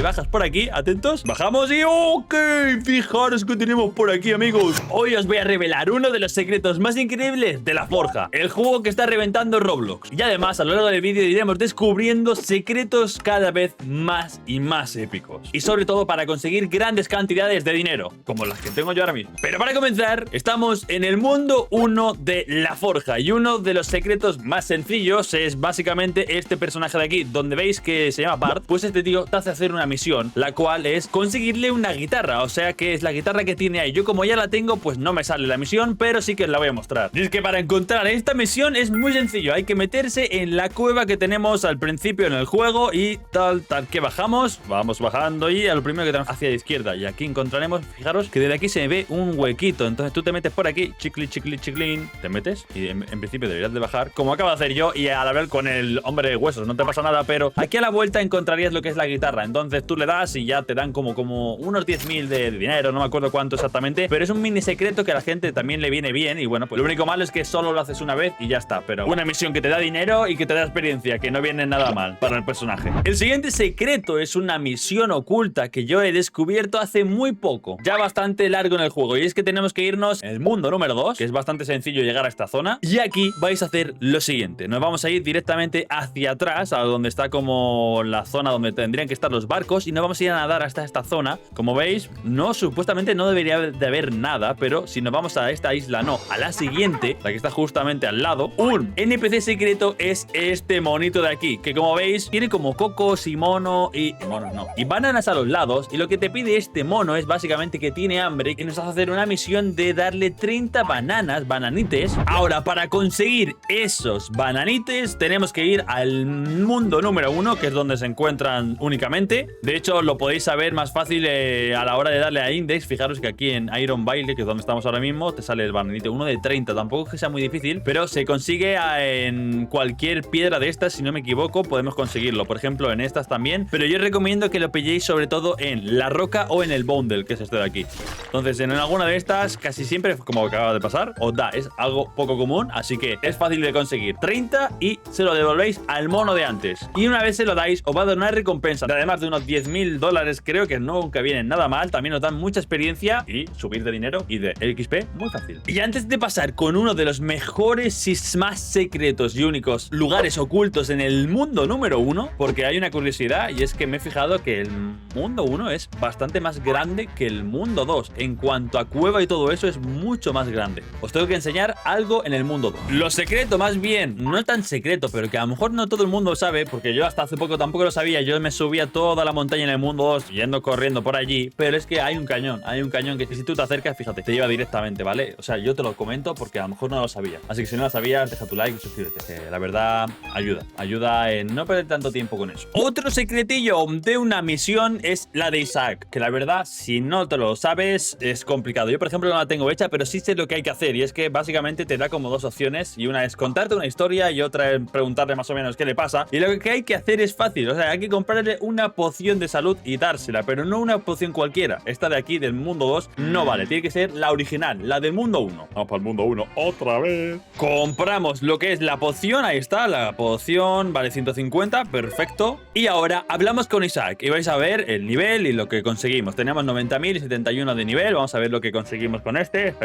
bajas por aquí, atentos, bajamos y ok, fijaros que tenemos por aquí, amigos. Hoy os voy a revelar uno de los secretos más increíbles de la Forja, el juego que está reventando Roblox. Y además, a lo largo del vídeo iremos descubriendo secretos cada vez más y más épicos. Y sobre todo para conseguir grandes cantidades de dinero, como las que tengo yo ahora mismo. Pero para comenzar, estamos en el mundo 1 de la Forja. Y uno de los secretos más sencillos es básicamente este personaje de aquí, donde veis que se llama Bart. Pues este tío te hace hacer una misión, la cual es conseguirle una guitarra. O sea que es la guitarra que tiene ahí. Yo como ya la tengo, pues no me sale la misión, pero sí que os la voy a mostrar. Y es que para encontrar esta misión es muy sencillo. Hay que meterse en la cueva que tenemos al principio en el juego y tal que bajamos. Vamos bajando y a lo primero que tenemos hacia la izquierda. Y aquí encontraremos, fijaros, que desde aquí se ve un huequito. Entonces tú te metes por aquí, chiclin, te metes y en principio deberías de bajar, como acabo de hacer yo, y al hablar con el hombre de huesos no te pasa nada, pero aquí a la vuelta encontrarías lo que es la guitarra. Entonces tú le das y ya te dan como unos 10.000 de dinero, no me acuerdo cuánto exactamente, pero es un mini secreto que a la gente también le viene bien. Y bueno, pues lo único malo es que solo lo haces una vez y ya está, pero una misión que te da dinero y que te da experiencia, que no viene nada mal para el personaje. El siguiente secreto es una misión oculta que yo he descubierto hace muy poco, ya bastante largo en el juego, y es que tenemos que irnos en el mundo número 2, que es bastante sencillo llegar a esta zona, y aquí vais a hacer lo siguiente. Nos vamos a ir directamente hacia atrás, a donde está como la zona donde tendrían que estar los barcos, y nos vamos a ir a nadar hasta esta zona. Como veis, supuestamente no debería de haber nada, pero si nos vamos a esta isla, no, a la siguiente, la que está justamente al lado, un NPC secreto es este monito de aquí, que como veis tiene como cocos y mono y bananas a los lados, y lo que te pide este mono es básicamente que tiene hambre y nos hace hacer una misión de darle 30 bananites. Ahora, para conseguir esos bananites tenemos que ir al mundo número 1, que es donde se encuentran únicamente. De hecho, lo podéis saber más fácil a la hora de darle a Index. Fijaros que aquí en Iron Baile, que es donde estamos ahora mismo, te sale el bananite, uno de 30. Tampoco es que sea muy difícil, pero se consigue en cualquier piedra de estas, si no me equivoco, podemos conseguirlo. Por ejemplo, en estas también, pero yo recomiendo que lo pilléis sobre todo en la roca o en el bundle, que es este de aquí. Entonces, en alguna de estas, casi siempre, como acaba de pasar, os da. Es algo poco común, así que es fácil de conseguir. 30 y se lo devolvéis al mono de antes. Y una vez se lo dais, os va a dar una recompensa de además de unos $10.000, creo que nunca vienen nada mal. También nos dan mucha experiencia y subir de dinero y de XP muy fácil. Y antes de pasar con uno de los mejores y más secretos y únicos lugares ocultos en el mundo número 1, porque hay una curiosidad, y es que me he fijado que el mundo 1 es bastante más grande que el mundo 2. En cuanto a cueva y todo eso, es mucho más grande. Os tengo que enseñar algo en el mundo 2. Lo secreto, más bien, no tan secreto, pero que a lo mejor no todo el mundo sabe, porque yo hasta hace poco tampoco lo sabía. Yo me subía toda la montaña en el mundo 2 yendo corriendo por allí, pero es que hay un cañón que si tú te acercas, fíjate, te lleva directamente, ¿vale? O sea, yo te lo comento porque a lo mejor no lo sabía. Así que si no lo sabías, deja tu like y suscríbete, que la verdad ayuda en no perder tanto tiempo con eso. Otro secretillo de una misión es la de Isaac, que la verdad, si no te lo sabes, es complicado. Yo, por ejemplo, no la tengo hecha, pero sí sé lo que hay que hacer, y es que básicamente te da como dos opciones, y una es contarte una historia y otra es preguntarle más o menos qué le pasa. Y lo que hay que hacer es fácil, o sea, hay que comprarle una poción de salud y dársela, pero no una poción cualquiera. Esta de aquí del mundo 2 no vale, tiene que ser la original, la del mundo 1. Vamos para el mundo 1 otra vez. Compramos lo que es la poción, ahí está, la poción vale 150, perfecto. Y ahora hablamos con Isaac y vais a ver el nivel y lo que conseguimos. Tenemos 90.000 y 71 de nivel. Vamos a ver lo que conseguimos con este.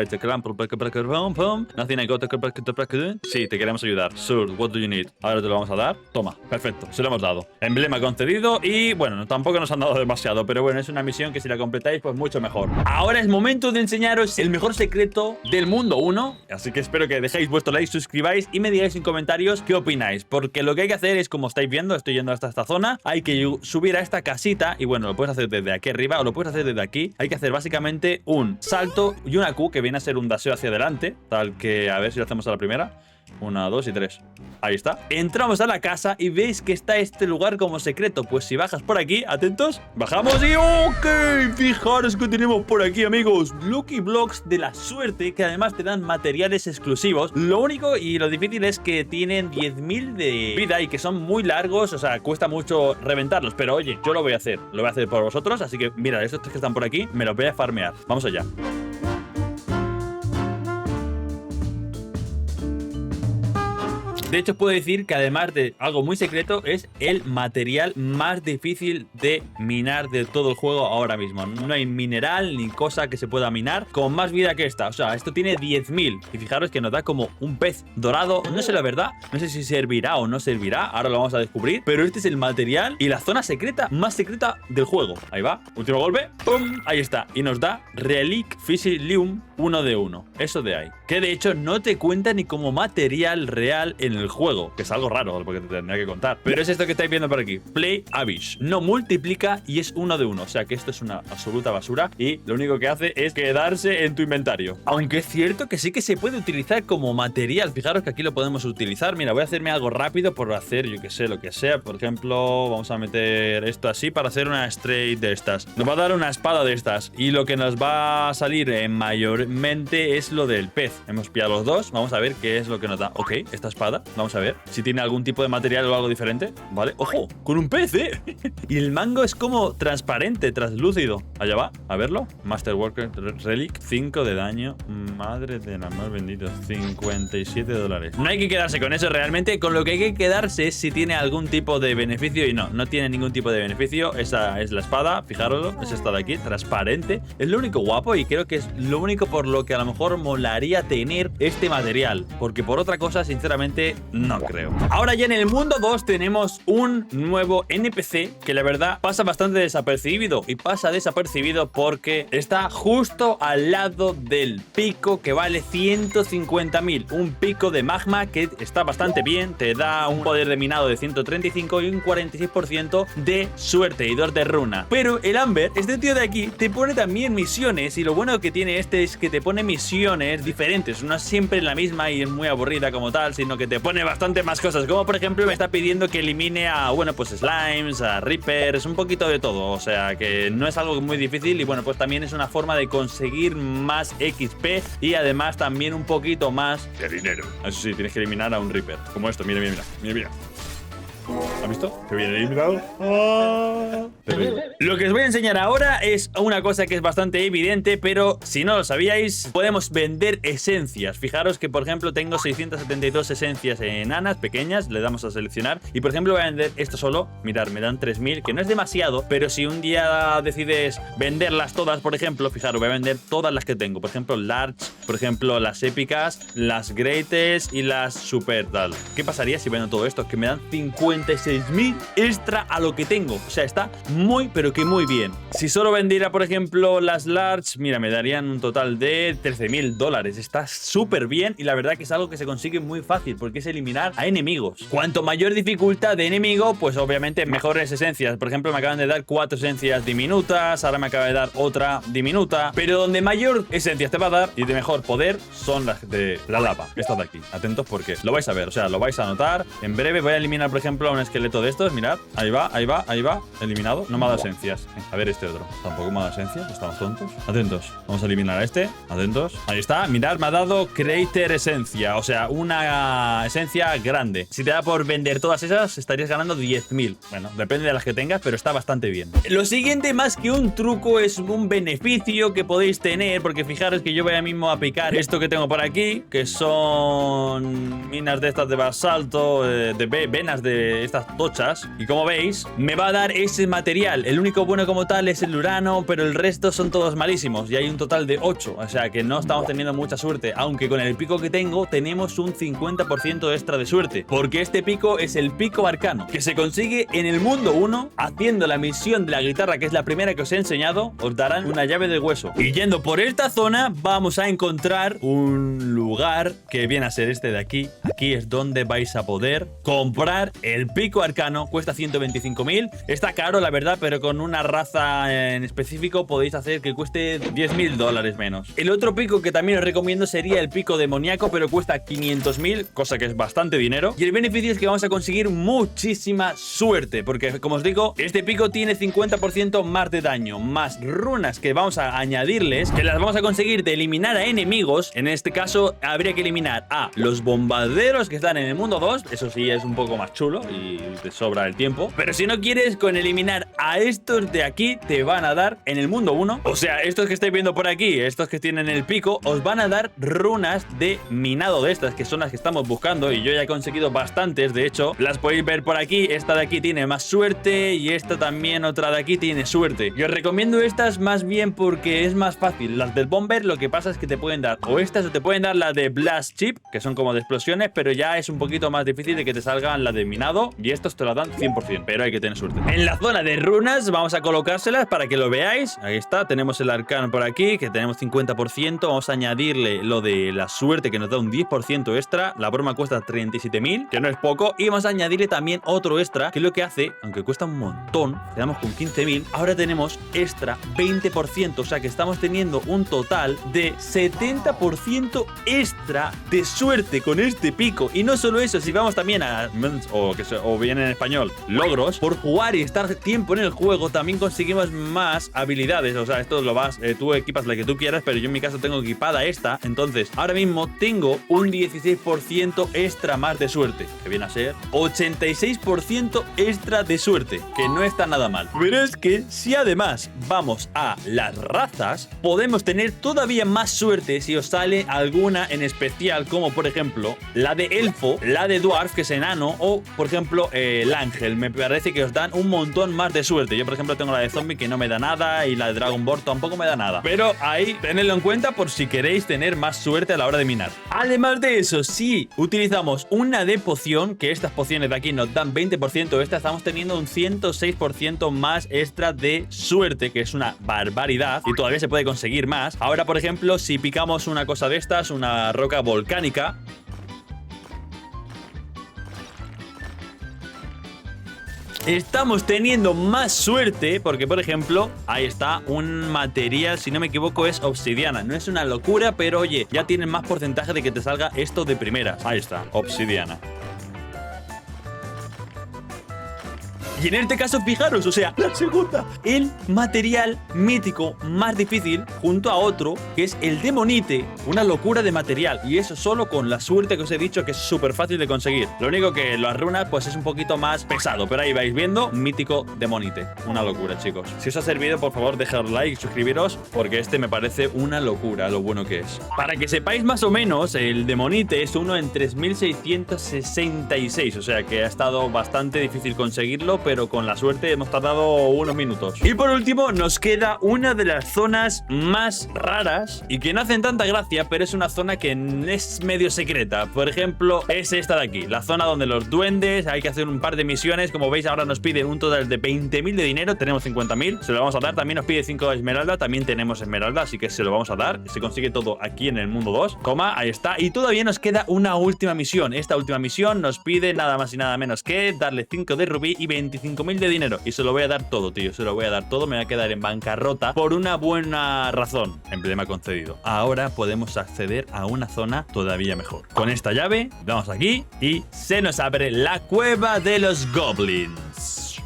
Sí, te queremos ayudar. Sure, what do you need? Ahora te lo vamos a dar. Toma, perfecto, se lo hemos dado. Emblema concedido y bueno, tampoco nos han dado demasiado, pero bueno, es una misión que si la completáis, pues mucho mejor. Ahora es momento de enseñaros el mejor secreto del mundo 1, así que espero que dejéis vuestro like, suscribáis y me digáis en comentarios qué opináis, porque lo que hay que hacer es, como estáis viendo, estoy yendo hasta esta zona, hay que subir a esta casita y bueno, lo puedes hacer desde aquí arriba o lo puedes hacer desde aquí. Hay que hacer básicamente un salto y una Q, que viene a ser un daseo hacia adelante, tal que, a ver si lo hacemos a la primera. 1, 2 y 3. Ahí está. Entramos a la casa y veis que está este lugar como secreto. Pues si bajas por aquí, atentos, bajamos y ok, fijaros que tenemos por aquí, amigos, Lucky Blocks de la suerte, que además te dan materiales exclusivos. Lo único y lo difícil es que tienen 10.000 de vida y que son muy largos, o sea, cuesta mucho reventarlos. Pero oye, yo lo voy a hacer por vosotros. Así que mira, estos que están por aquí me los voy a farmear. Vamos allá. De hecho, puedo decir que además de algo muy secreto, es el material más difícil de minar de todo el juego ahora mismo. No hay mineral ni cosa que se pueda minar con más vida que esta. O sea, esto tiene 10.000. Y fijaros que nos da como un pez dorado. No sé la verdad, no sé si servirá o no servirá. Ahora lo vamos a descubrir. Pero este es el material y la zona secreta más secreta del juego. Ahí va, último golpe. ¡Pum! Ahí está. Y nos da Relic Fissilium 1 de 1. Eso de ahí. Que de hecho no te cuenta ni como material real en el juego. Que es algo raro porque te tendría que contar. Pero es esto que estáis viendo por aquí. Play Abyss. No multiplica y es 1 de 1. O sea que esto es una absoluta basura. Y lo único que hace es quedarse en tu inventario. Aunque es cierto que sí que se puede utilizar como material. Fijaros que aquí lo podemos utilizar. Mira, voy a hacerme algo rápido por hacer, yo que sé, lo que sea. Por ejemplo, vamos a meter esto así para hacer una straight de estas. Nos va a dar una espada de estas. Y lo que nos va a salir mayormente es lo del pez. Hemos pillado los dos. Vamos a ver qué es lo que nos da. Ok, esta espada. Vamos a ver si tiene algún tipo de material o algo diferente. Vale, ojo, con un pez, ¿eh? Y el mango es como transparente, translúcido. Allá va, a verlo. Master Worker Relic, 5 de daño. Madre del amor bendito, 57 dólares. No hay que quedarse con eso realmente. Con lo que hay que quedarse es si tiene algún tipo de beneficio. Y no tiene ningún tipo de beneficio. Esa es la espada, fijaros, es esta de aquí, transparente. Es lo único guapo y creo que es lo único por lo que a lo mejor molaría tener este material. Porque por otra cosa, sinceramente, no creo. Ahora ya en el mundo 2 tenemos un nuevo NPC que la verdad pasa bastante desapercibido. Y pasa desapercibido porque está justo al lado del pico que vale 150.000. Un pico de magma que está bastante bien. Te da un poder de minado de 135 y un 46% de suerte y 2 de runa. Pero el Amber, este tío de aquí, te pone también misiones. Y lo bueno que tiene este es que te pone misiones diferentes. No es siempre la misma y es muy aburrida como tal, sino que te pone bastante más cosas. Como por ejemplo me está pidiendo que elimine a, bueno, pues slimes, a reapers, un poquito de todo. O sea que no es algo muy difícil y bueno, pues también es una forma de conseguir más XP y además también un poquito más de dinero. Eso sí, tienes que eliminar a un reaper. Como esto, mira, mira, mira, mira, mira. ¿Has visto? Que bien eliminado. Lo que os voy a enseñar ahora es una cosa que es bastante evidente, pero si no lo sabíais, podemos vender esencias. Fijaros que, por ejemplo, tengo 672 esencias enanas, pequeñas, le damos a seleccionar. Y, por ejemplo, voy a vender esto solo. Mirad, me dan 3.000, que no es demasiado, pero si un día decides venderlas todas, por ejemplo, fijaros, voy a vender todas las que tengo. Por ejemplo, large, por ejemplo, las épicas, las greatest y las super tal. ¿Qué pasaría si vendo todo esto? Que me dan 56.000 extra a lo que tengo. O sea, está muy, pero que muy bien. Si solo vendiera, por ejemplo, las large, mira, me darían un total de 13.000 dólares. Está súper bien y la verdad que es algo que se consigue muy fácil porque es eliminar a enemigos. Cuanto mayor dificultad de enemigo, pues obviamente mejores esencias. Por ejemplo, me acaban de dar 4 esencias diminutas, ahora me acaba de dar otra diminuta. Pero donde mayor esencias te va a dar y de mejor poder son las de la lava. Estas de aquí. Atentos porque lo vais a ver, o sea, lo vais a notar. En breve voy a eliminar, por ejemplo, a un esqueleto de estos. Mirad, ahí va, ahí va, ahí va. Eliminado. No me ha dado esencias. A ver este otro. Tampoco me ha dado esencias. Estamos tontos. Atentos. Vamos a eliminar a este. Atentos. Ahí está. Mirad, me ha dado Creator Esencia. O sea, una esencia grande. Si te da por vender todas esas, estarías ganando 10.000. Bueno, depende de las que tengas, pero está bastante bien. Lo siguiente, más que un truco, es un beneficio que podéis tener. Porque fijaros que yo voy ahora mismo a picar esto que tengo por aquí, que son minas de estas de basalto, de venas de estas tochas. Y como veis, me va a dar ese material. El único bueno como tal es el urano, pero el resto son todos malísimos. Y hay un total de 8. O sea que no estamos teniendo mucha suerte. Aunque con el pico que tengo, tenemos un 50% extra de suerte. Porque este pico es el pico arcano, que se consigue en el mundo 1 haciendo la misión de la guitarra, que es la primera que os he enseñado. Os darán una llave de hueso. Y yendo por esta zona, vamos a encontrar un lugar que viene a ser este de aquí. Aquí es donde vais a poder comprar el pico arcano. Cuesta 125.000. Está caro, la verdad, pero con una raza en específico podéis hacer que cueste 10.000 dólares menos. El otro pico que también os recomiendo sería el pico demoníaco, pero cuesta 500.000, cosa que es bastante dinero. Y el beneficio es que vamos a conseguir muchísima suerte, porque como os digo, este pico tiene 50% más de daño, más runas que vamos a añadirles, que las vamos a conseguir de eliminar a enemigos. En este caso, habría que eliminar a los bombarderos de los que están en el mundo 2, eso sí es un poco más chulo y te sobra el tiempo. Pero si no quieres, con eliminar a estos de aquí te van a dar en el mundo 1. O sea, estos que estáis viendo por aquí, estos que tienen el pico, os van a dar runas de minado de estas, que son las que estamos buscando. Y yo ya he conseguido bastantes, de hecho, las podéis ver por aquí. Esta de aquí tiene más suerte y esta también, otra de aquí, tiene suerte. Yo os recomiendo estas más bien porque es más fácil. Las del Bomber lo que pasa es que te pueden dar o estas o te pueden dar la de Blast Chip, que son como de explosiones, pero ya es un poquito más difícil de que te salgan la de minado, y estos te la dan 100%, pero hay que tener suerte. En la zona de runas vamos a colocárselas para que lo veáis. Ahí está, tenemos el arcano por aquí, que tenemos 50%. Vamos a añadirle lo de la suerte, que nos da un 10% extra. La broma cuesta 37.000, que no es poco, y vamos a añadirle también otro extra, que es lo que hace, aunque cuesta un montón, quedamos con 15.000, ahora tenemos extra 20%, o sea que estamos teniendo un total de 70% extra de suerte con este pico. Y no solo eso, si vamos también a, o bien en español, logros, por jugar y estar tiempo en el juego, también conseguimos más habilidades. O sea, esto lo vas, tú equipas la que tú quieras, pero yo en mi caso tengo equipada esta. Entonces, ahora mismo tengo un 16% extra más de suerte, que viene a ser 86% extra de suerte, que no está nada mal. Pero es que si además vamos a las razas, podemos tener todavía más suerte si os sale alguna en especial, como por ejemplo la de elfo, la de dwarf, que es enano, o por ejemplo el ángel. Me parece que os dan un montón más de suerte. Yo por ejemplo tengo la de zombie, que no me da nada, y la de Dragonborn tampoco me da nada, pero ahí tenedlo en cuenta por si queréis tener más suerte a la hora de minar. Además de eso, si utilizamos una de poción, que estas pociones de aquí nos dan 20%, esta estamos teniendo un 106% más extra de suerte, que es una barbaridad, y todavía se puede conseguir más. Ahora por ejemplo, si picamos una cosa de estas, una roca volcánica, estamos teniendo más suerte porque, por ejemplo, ahí está un material, si no me equivoco es obsidiana. No es una locura, pero oye, ya tienen más porcentaje de que te salga esto de primeras. Ahí está, obsidiana. Y en este caso, fijaros, o sea, la segunda, el material mítico más difícil junto a otro, que es el demonite. Una locura de material. Y eso solo con la suerte que os he dicho, que es súper fácil de conseguir. Lo único que las runas, pues es un poquito más pesado. Pero ahí vais viendo, mítico demonite. Una locura, chicos. Si os ha servido, por favor, dejad like y suscribiros, porque este me parece una locura lo bueno que es. Para que sepáis más o menos, el demonite es uno en 3666. O sea que ha estado bastante difícil conseguirlo, pero con la suerte hemos tardado unos minutos. Y por último nos queda una de las zonas más raras y que no hacen tanta gracia, pero es una zona que es medio secreta. Por ejemplo, es esta de aquí, la zona donde los duendes, hay que hacer un par de misiones. Como veis, ahora nos piden un total de 20.000 de dinero, tenemos 50.000, se lo vamos a dar. También nos pide 5 de esmeralda, también tenemos esmeralda, así que se lo vamos a dar. Se consigue todo aquí en el mundo 2, ahí está. Y todavía nos queda una última misión. Esta última misión nos pide nada más y nada menos que darle 5 de rubí y 25.000 de dinero. Y se lo voy a dar todo, tío. Se lo voy a dar todo. Me voy a quedar en bancarrota por una buena razón. Emblema concedido. Ahora podemos acceder a una zona todavía mejor. Con esta llave, vamos aquí y se nos abre la cueva de los goblins.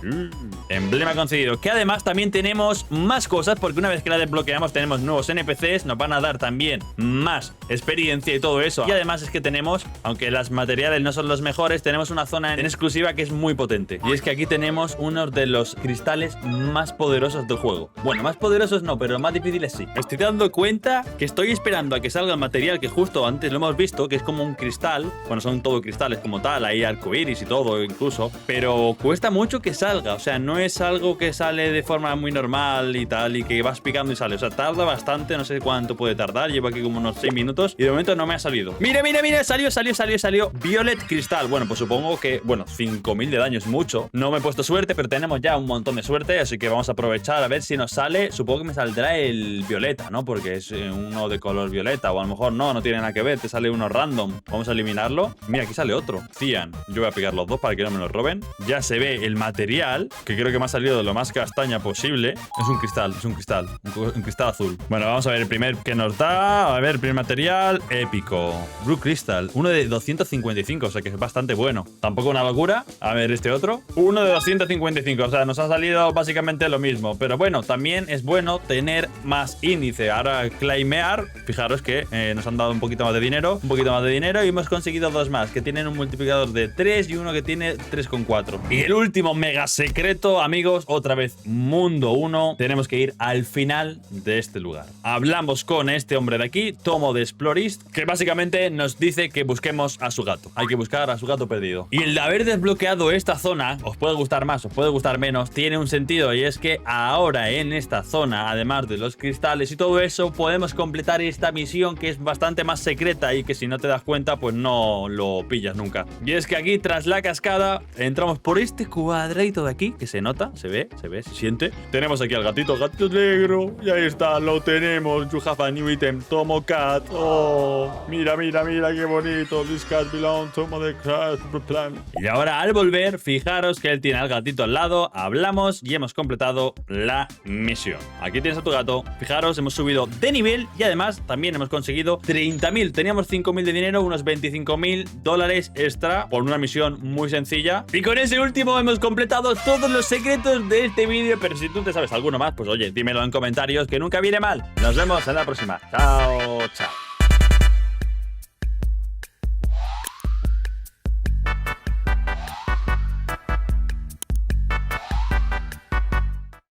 Emblema concedido. Que además también tenemos más cosas, porque una vez que la desbloqueamos tenemos nuevos NPCs, nos van a dar también más experiencia y todo eso. Y además es que tenemos, aunque los materiales no son los mejores, tenemos una zona en exclusiva que es muy potente. Y es que aquí tenemos uno de los cristales más poderosos del juego. Bueno, más poderosos no, pero más difíciles sí. Me estoy dando cuenta que estoy esperando a que salga el material que justo antes lo hemos visto, que es como un cristal. Bueno, son todo cristales como tal, hay arcoiris y todo incluso, pero cuesta mucho que salga. O sea, no es algo que sale de forma muy normal y tal, y que vas picando y sale. O sea, tarda bastante, no sé cuánto puede tardar. Llevo aquí como unos 6 minutos y de momento no me ha salido. Mira, salió Violet Cristal. Bueno, pues supongo que, bueno, 5.000 de daño es mucho. No me he puesto suerte, pero tenemos ya un montón de suerte, así que vamos a aprovechar a ver si nos sale. Supongo que me saldrá el violeta, ¿no? Porque es uno de color violeta, o a lo mejor no tiene nada que ver, te sale uno random. Vamos a eliminarlo. Mira, aquí sale otro, Cian. Yo voy a picar los dos para que no me los roben. Ya se ve el material, que creo que me ha salido de lo más castaña posible. Es un cristal, un cristal azul. Bueno, vamos a ver el primer que nos da. A ver, primer material, épico. Blue Crystal, uno de 255, o sea que es bastante bueno. Tampoco una locura. A ver, este otro. Uno de 255, o sea, nos ha salido básicamente lo mismo. Pero bueno, también es bueno tener más índice. Ahora, claimear, fijaros que nos han dado un poquito más de dinero. Y hemos conseguido dos más, que tienen un multiplicador de 3 y uno que tiene 3,4. Y el último mega secreto, amigos, otra vez mundo 1. Tenemos que ir al final de este lugar. Hablamos con este hombre de aquí, Tomo de Explorist, que básicamente nos dice que busquemos a su gato. Hay que buscar a su gato perdido. Y el de haber desbloqueado esta zona, os puede gustar más, os puede gustar menos, tiene un sentido, y es que ahora en esta zona, además de los cristales y todo eso, podemos completar esta misión que es bastante más secreta y que si no te das cuenta, pues no lo pillas nunca. Y es que aquí, tras la cascada, entramos por este cuadradito de aquí, que se nota, se ve, se siente. Tenemos aquí al gatito negro, y ahí está, lo tenemos. You have a new item, Tomo Cat. Oh, mira qué bonito. This cat belongs to the cat plan. Y ahora al volver, fijaros que él tiene al gatito al lado, hablamos y hemos completado la misión. Aquí tienes a tu gato. Fijaros, hemos subido de nivel y además también hemos conseguido 30.000. Teníamos 5.000 de dinero, unos 25.000 dólares extra por una misión muy sencilla. Y con ese último hemos completado todos los secretos de este vídeo. Pero si tú te sabes alguno más, pues oye, dímelo en comentarios, que nunca viene mal. Nos vemos en la próxima. Chao, chao.